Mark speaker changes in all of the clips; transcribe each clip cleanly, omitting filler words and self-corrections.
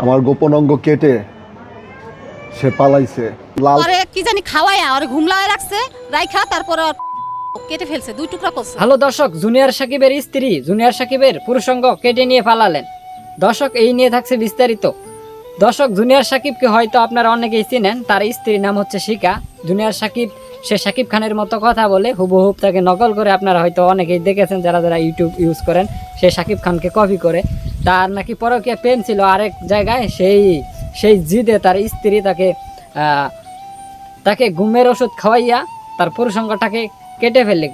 Speaker 1: আমার গোপন অঙ্গ কেটে সে পালাইছে। লাল
Speaker 2: আরে কি জানি খাওয়ায় আর ঘুমলায় রাখছে রাইখা তারপর কেটে ফেলছে, দুই টুকরা করছে।
Speaker 3: হ্যালো দর্শক, জুনিয়র সাকিবের স্ত্রী জুনিয়র সাকিবের পুরুষাঙ্গ কেটে নিয়ে পালালেন। দর্শক, এই নিয়ে থাকছে বিস্তারিত। দর্শক, জুনিয়র সাকিবকে হয়তো আপনারা অনেকেই চিনেন, তার স্ত্রীর নাম হচ্ছে শিখা। জুনিয়র সাকিব সে সাকিব খানের মতো কথা বলে, হুবহুব তাকে নকল করে আপনারা হয়তো অনেকেই দেখেছেন যারা যারা ইউটিউব ইউজ করেন। সে সাকিব খানকে কপি করে, তার নাকি পরকীয়া প্রেম ছিল আরেক জায়গায়। সেই জিদে তার স্ত্রী তাকে ঘুমের ওষুধ খাওয়াইয়া তার পুরুষাঙ্গটাকে কেটে ফেলে,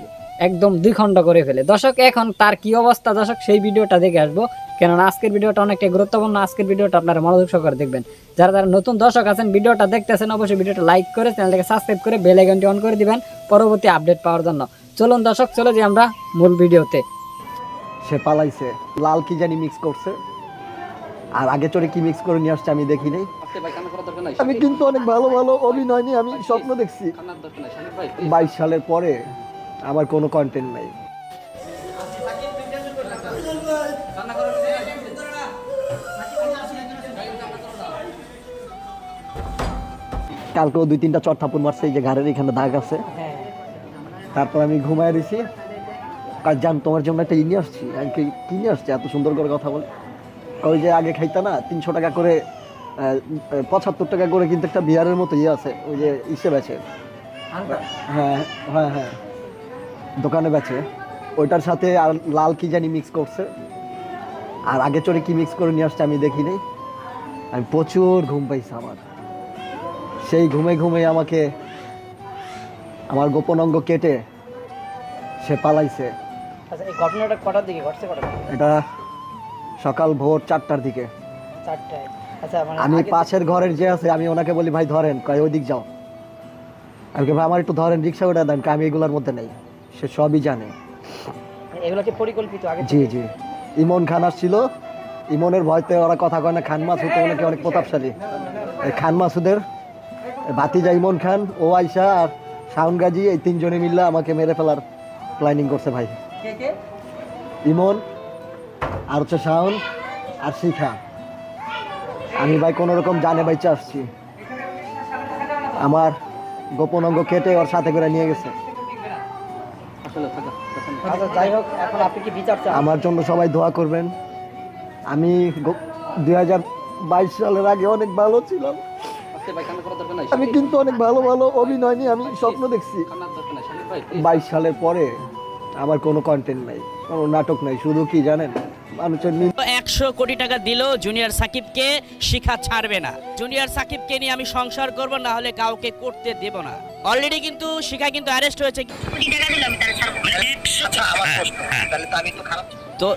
Speaker 3: একদম দুই খণ্ড করে ফেলে। দর্শক, এখন তার কি অবস্থা দর্শক সেই ভিডিওটা দেখে আসবো, কেননা আজকের ভিডিওটা অনেকটা গুরুত্বপূর্ণ। আজকের ভিডিওটা আপনারা মনোযোগ সহকারে দেখবেন। যারা যারা নতুন দর্শক আছেন, ভিডিওটা দেখতেছেন, অবশ্যই ভিডিওটা লাইক করে চ্যানেলটাকে সাবস্ক্রাইব করে বেল আইকনটি অন করে দিবেন পরবর্তী আপডেট পাওয়ার জন্য। চলুন দর্শক, চলে যাই আমরা মূল ভিডিওতে।
Speaker 1: সে পালাইছে, লাল কি জানি মিক্স করছে, আর আগে চড়ে কি মিক্স করে নিয়ে আসছে আমি দেখি নাই। আমি কিন্তু অনেক ভালো ভালো অভিনয় নিয়ে আমি স্বপ্ন দেখছি। 22 সালের পরে আমার কোনো কন্টেন্ট নাই। কালকেও 2-3টা চট থাপ্পড় মারছে, এই যে ঘাড়ের এখানে দাগ আছে। তারপর আমি ঘুমায় দিছি, কাজ জান তোমার জন্য একটা নিয়ে আসছি। আমি কি নিয়ে আসছি এত সুন্দর করে কথা বলে? ওই যে আগে খাইতা না 300 টাকা করে, 75 টাকা করে কিন্তু একটা বিয়ারের মতো ইয়ে আছে, ওই যে ইসে বেচে। হ্যাঁ হ্যাঁ হ্যাঁ, দোকানে বেচে। ওইটার সাথে আর লাল কি জানি মিক্স করছে, আর আগে চড়ে কি মিক্স করে নিয়ে আসছে আমি দেখি নাই। আমি প্রচুর ঘুম পাইছি আমার। সেই ঘুমে ঘুমে আমাকে আমার গোপন অঙ্গ কেটে সে পালাইছে।
Speaker 3: আচ্ছা, এই ঘটনাটা কটার দিকে ঘটছে?
Speaker 1: এটা সকাল ভোর 4টার দিকে।
Speaker 3: 4টায়? আচ্ছা, মানে
Speaker 1: আমি পাশের ঘরের যে আছে, আমি ওনাকে বলি ভাই ধরেন, কয় ওই দিক যাও। আমি ভাই আমার একটু ধরেন, রিক্সা ওটা দেন, আমি এগুলোর মধ্যে নেই। সে সবই জানে।
Speaker 3: এগুলো কি পরিকল্পিত আগে?
Speaker 1: জি জি, ইমন খান আসছিল, ইমনের ভয়তে ওরা কথা কয় না। খান মাসুদ ওনাকে অনেক প্রতাপশালী। এই খান মাসুদের ভাতিজা ইমন খান, ও আয়শা আর শাওন গাজী, এই 3 জনে মিললে আমাকে মেরে ফেলার প্ল্যানিং করছে ভাই। ইমন আর হচ্ছে শাওন আর শিখা। আমি ভাই কোনো রকম জানে বাইচে আসছি। আমার গোপন অঙ্গ কেটে ওর সাথে করে নিয়ে গেছে।
Speaker 3: আচ্ছা, যাই হোক, এখন আপনি কি বিচার চান?
Speaker 1: আমার জন্য সবাই দোয়া করবেন। আমি 2022 সালের আগে অনেক ভালো ছিলাম। আমি কিন্তু অনেক ভালো ভালো অভিনয় নিয়ে আমি স্বপ্ন দেখছি। 22 সালের পরে আমার কোনো কন্টেন্ট নাই, কোনো নাটক নাই। শুধু কি জানেন, মানুষের
Speaker 4: 100 কোটি টাকা দিলেও জুনিয়র সাকিবকে শিখা ছাড়বে না। জুনিয়র সাকিবকে নিয়ে আমি সংসার করব, না হলে কাউকে করতে দেব না। অলরেডি কিন্তু শিখা কিন্তু অ্যারেস্ট হয়েছে। তো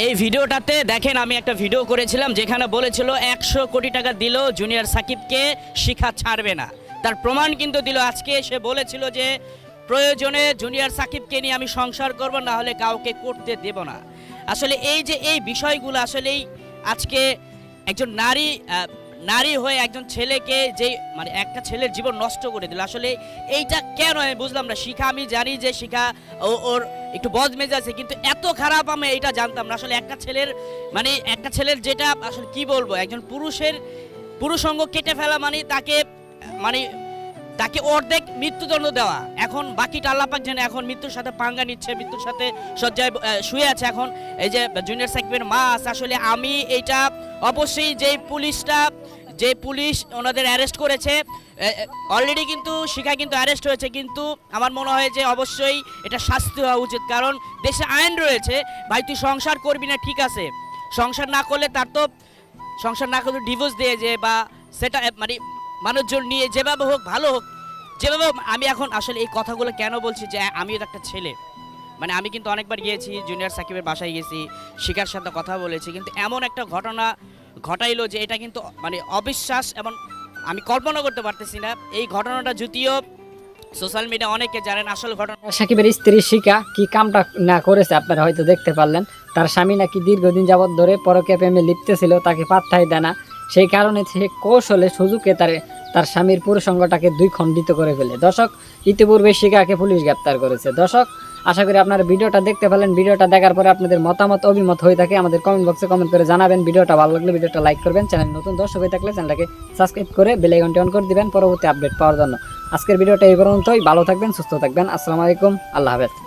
Speaker 4: এই ভিডিওটাতে দেখেন, আমি একটা ভিডিও করেছিলাম যেখানে বলেছিল 100 কোটি টাকা দিলেও জুনিয়র সাকিবকে শিখা ছাড়বে না। তার প্রমাণ কিন্তু দিল আজকে। সে বলেছিল যে প্রয়োজনে জুনিয়র সাকিবকে নিয়ে আমি সংসার করব, না হলে কাউকে করতে দেব না। আসলে এই যে এই বিষয়গুলো আসলেই আজকে একজন নারী হয়ে একজন ছেলেকে, যে মানে একটা ছেলের জীবন নষ্ট করে দিল। আসলে এইটা কেন আমি বুঝলাম না। শিখা, আমি জানি যে শিখা ওর একটু বদমেজ আছে, কিন্তু এত খারাপ আমি এটা জানতাম না। আসলে একটা ছেলের যেটা আসলে কি বলবো, একজন পুরুষাঙ্গ কেটে ফেলা মানে তাকে অর্ধেক মৃত্যুদণ্ড দেওয়া। এখন বাকিটা আল্লাহ পাক জানে। এখন মৃত্যুর সাথে পাঙ্গা নিচ্ছে, মৃত্যুর সাথে শয্যায় শুয়ে আছে। এখন এই যে জুনিয়র সাকিবের মা আছে, আসলে আমি এইটা অবশ্যই যে পুলিশ ওনাদের অ্যারেস্ট করেছে, অলরেডি কিন্তু শিখা কিন্তু অ্যারেস্ট হয়েছে, কিন্তু আমার মনে হয় যে অবশ্যই এটা শাস্তি হওয়া উচিত। কারণ দেশে আইন রয়েছে, ভাই তুই সংসার করবি না, ঠিক আছে, সংসার না করলে ডিভোর্স দিয়ে যে, বা সেটা মানে মানুষজন নিয়ে যেভাবে হোক, ভালো হোক, যেভাবে হোক। আমি এখন আসলে এই কথাগুলো কেন বলছি, যে আমিও একটা ছেলে, মানে আমি কিন্তু অনেকবার গিয়েছি জুনিয়র সাকিবের বাসায়, গেছি, শিখার সাথে কথা বলেছি, কিন্তু এমন একটা ঘটনা ঘটাইলো যে এটা কিন্তু মানে অবিশ্বাস, এবং আমি কল্পনা করতে পারতেছি না এই ঘটনাটা। যদিও সোশ্যাল মিডিয়া অনেকে জানেন আসল ঘটনা।
Speaker 3: সাকিবের স্ত্রী শিখা কি কামটা না করেছে আপনারা হয়তো দেখতে পারলেন। তার স্বামী নাকি দীর্ঘদিন যাবৎ ধরে পরকীয়া প্রেমে লিপ্ত ছিল, তাকে পাত্তাই দেয় না। সেই কারণে সে কৌশলে সুযোগে তার স্বামীর পুরুষাঙ্গটাকে 2 খণ্ডিত করে ফেলে। দর্শক, ইতিপূর্বে শিখাকে পুলিশ গ্রেপ্তার করেছে। দর্শক, আশা করি আপনারা ভিডিওটা দেখতে পেলেন। ভিডিওটা দেখার পরে আপনাদের মতামত অভিমত হয়ে থাকে আমাদের কমেন্ট বক্সে কমেন্ট করে জানাবেন। ভিডিওটা ভালো লাগলে ভিডিওটা লাইক করবেন, চ্যানেল নতুন দর্শক হয়ে থাকলে চ্যানেলটাকে সাবস্ক্রাইব করে বেল আইকনটি অন করে দিবেন পরবর্তী আপডেট পাওয়ার জন্য। আজকের ভিডিওটা এই পর্যন্তই। ভালো থাকবেন, সুস্থ থাকবেন। আসসালামু আলাইকুম, আল্লাহ হাফেজ।